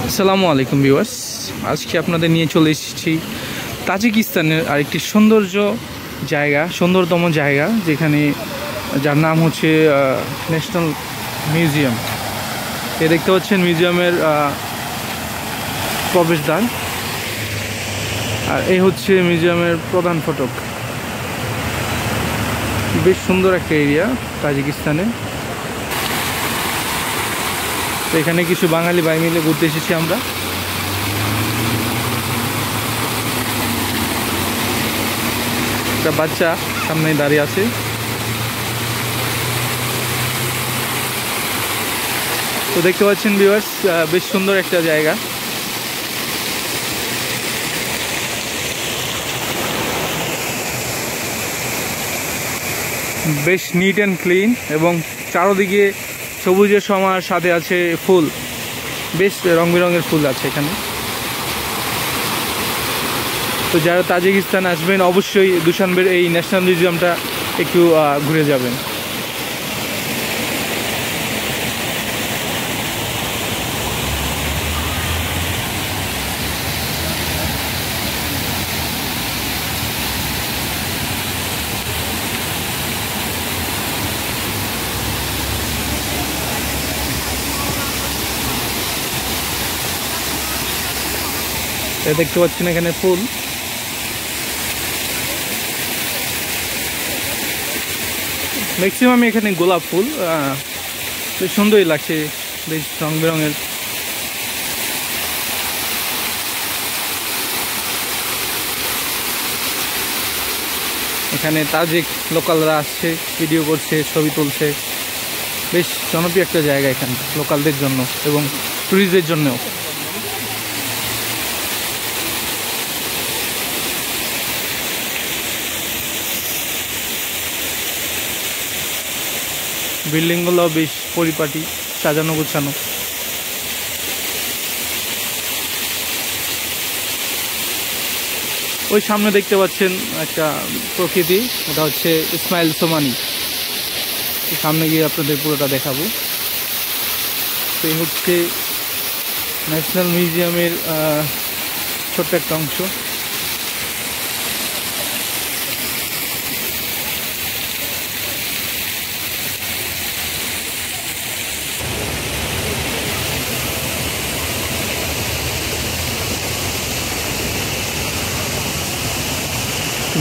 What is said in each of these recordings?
আসসালামু আলাইকুম ভিউয়ার্স, আজকে আপনাদের নিয়ে চলে এসেছি তাজিকিস্তানের আরেকটি সুন্দরতম জায়গা, যেখানে যার নাম হচ্ছে ন্যাশনাল মিউজিয়াম। এ দেখতে পাচ্ছেন মিউজিয়ামের প্রবেশদ্বার, আর এই হচ্ছে মিউজিয়ামের প্রধান ফটক। বেশ সুন্দর একটা এরিয়া তাজিকিস্তানে। তো এখানে কিছু বাঙালি ভাই মিলে ঘুরতে এসেছি আমরা। একটা বাচ্চা সামনে দাঁড়িয়ে আছে। তো দেখতে পাচ্ছেন ভিউয়ার্স, বেশ সুন্দর একটা জায়গা। বেশ নিট অ্যান্ড ক্লিন, এবং চারদিকে সবুজের সমার সাথে আছে ফুল। বেশ রং বেরঙের ফুল আছে এখানে। তো যারা তাজিকিস্তান আসবেন অবশ্যই দুশানবের এই ন্যাশনাল মিউজিয়ামটা একটু ঘুরে যাবেন। দেখতে পাচ্ছেন এখানে ফুল। ম্যাক্সিমাম এখানে গোলাপ ফুল, বেশ সুন্দরই লাগছে, বেশ রং বেরঙের। এখানে তাজিক লোকালরা আসছে, ভিডিও করছে, ছবি তুলছে। বেশ জনপ্রিয় একটা জায়গা এখানে লোকালদের জন্য এবং ট্যুরিস্টদের জন্যও। বিল্ডিংগুলো বেশ পরিপাটি, সাজানো গোছানো। ওই সামনে দেখতে পাচ্ছেন একটা প্রকৃতি, ওটা হচ্ছে ইসমাইল সোমানি। সামনে গিয়ে আপনাদের পুরোটা দেখাবো। তো এই হচ্ছে ন্যাশনাল মিউজিয়ামের ছোট্ট একটা অংশ।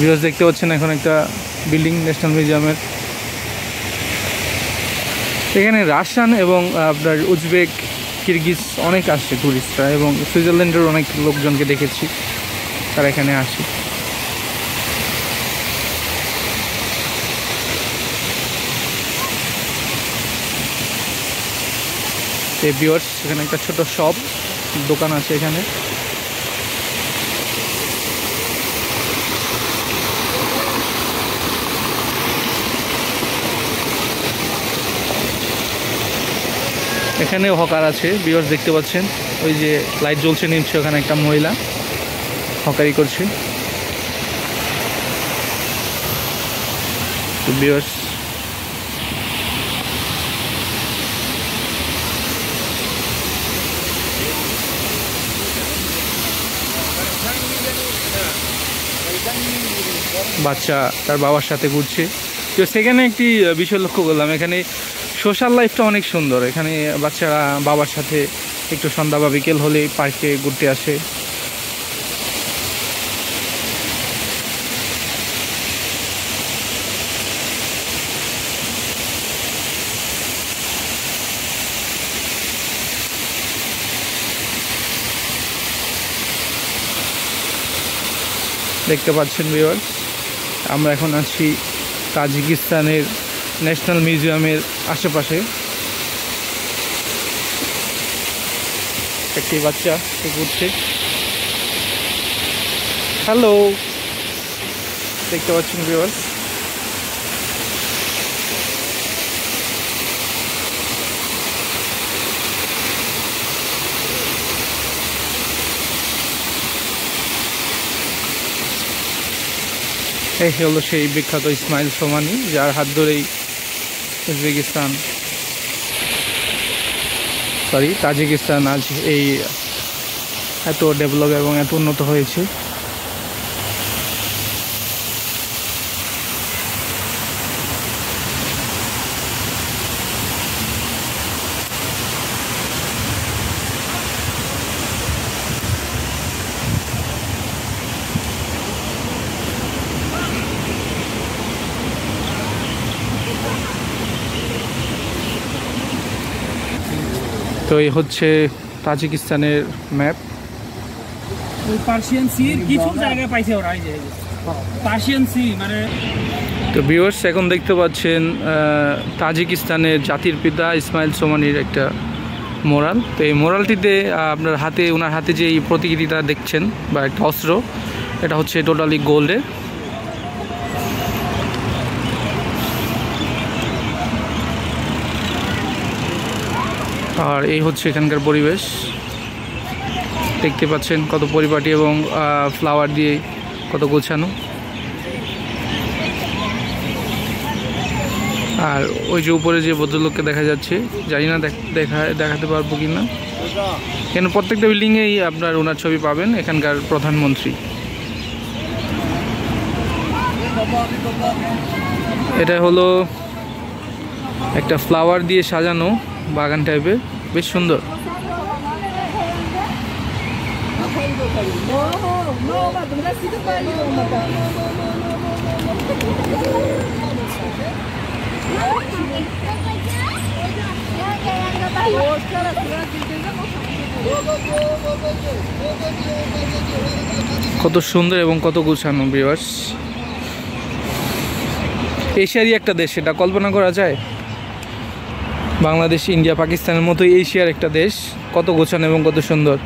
ভিউয়ার্স দেখতে পাচ্ছেন এখন একটা বিল্ডিং ন্যাশনাল মিউজিয়ামের। এখানে রাশিয়ান এবং আপনার উজবেক, কিরগিজ অনেক আসছে টুরিস্টরা, এবং সুইজারল্যান্ডের অনেক লোকজনকে দেখেছি তারা এখানে আসে। ভিউয়ার্স এখানে একটা ছোট শপ দোকান আছে এখানে। এখানেও হকার আছে ভিউয়ার্স, দেখতে পাচ্ছেন ওই যে লাইট জ্বলছে নিচ্ছে, ওখানে একটা মহিলা হকারি করছে। তো ভিউয়ার্স বাচ্চা তার বাবার সাথে ঘুরছে। তো সেখানে একটি বিষয় লক্ষ্য করলাম, এখানে সোশ্যাল লাইফটা অনেক সুন্দর। এখানে বাচ্চারা বাবার সাথে একটু সন্ধ্যা বা বিকেল হলে পার্কে ঘুরতে আসে। দেখতে পাচ্ছেন ভিউয়ার্স, আমরা এখন আছি তাজিকিস্তানের ন্যাশনাল মিউজিয়ামের আশেপাশে। একটি বাচ্চা ঘুরছে। হ্যালো, দেখতে পাচ্ছেন ভিউয়ার্স। এই হলো সেই বিখ্যাত ইসমাইল সোমানি, যার হাত ধরেই তাজিকিস্তান আজ এই এত ডেভেলপ এবং এত উন্নত হয়েছে। তো এই হচ্ছে তাজিকিস্তানের ম্যাপ। পার্সিয়ান সি কিছু জায়গায় পাইছে ওরা, এই যে পার্সিয়ান সি মানে। তো ভিউয়ার্স, এখন দেখতে পাচ্ছেন তাজিকিস্তানের জাতির পিতা ইসমাইল সোমানির একটা মোরাল। তো এই মোরালটিতে আপনার হাতে, ওনার হাতে যে এই প্রতিকৃতিটা দেখছেন বা একটা অস্ত্র, এটা হচ্ছে টোটালি গোল্ডের। আর এই হচ্ছে এখানকার পরিবেশ, দেখতে পাচ্ছেন কত পরিপাটি এবং ফ্লাওয়ার দিয়ে কত গোছানো। আর ওই যে উপরে যে ভদ্রলোককে দেখা যাচ্ছে, জানি না দেখাতে পারবো কি না, কেন প্রত্যেকটা বিল্ডিংয়েই আপনার ওনার ছবি পাবেন, এখানকার প্রধানমন্ত্রী। এটা হলো একটা ফ্লাওয়ার দিয়ে সাজানো বাগান টাইপের, বেশ সুন্দর। কত সুন্দর এবং কত গুছানো ভিউয়ার্স। এশিয়ারই একটা দেশ, এটা কল্পনা করা যায়? বাংলাদেশ, ইন্ডিয়া, পাকিস্তানের মতোই এশিয়ার একটা দেশ, কত গোছানো এবং কত সুন্দর।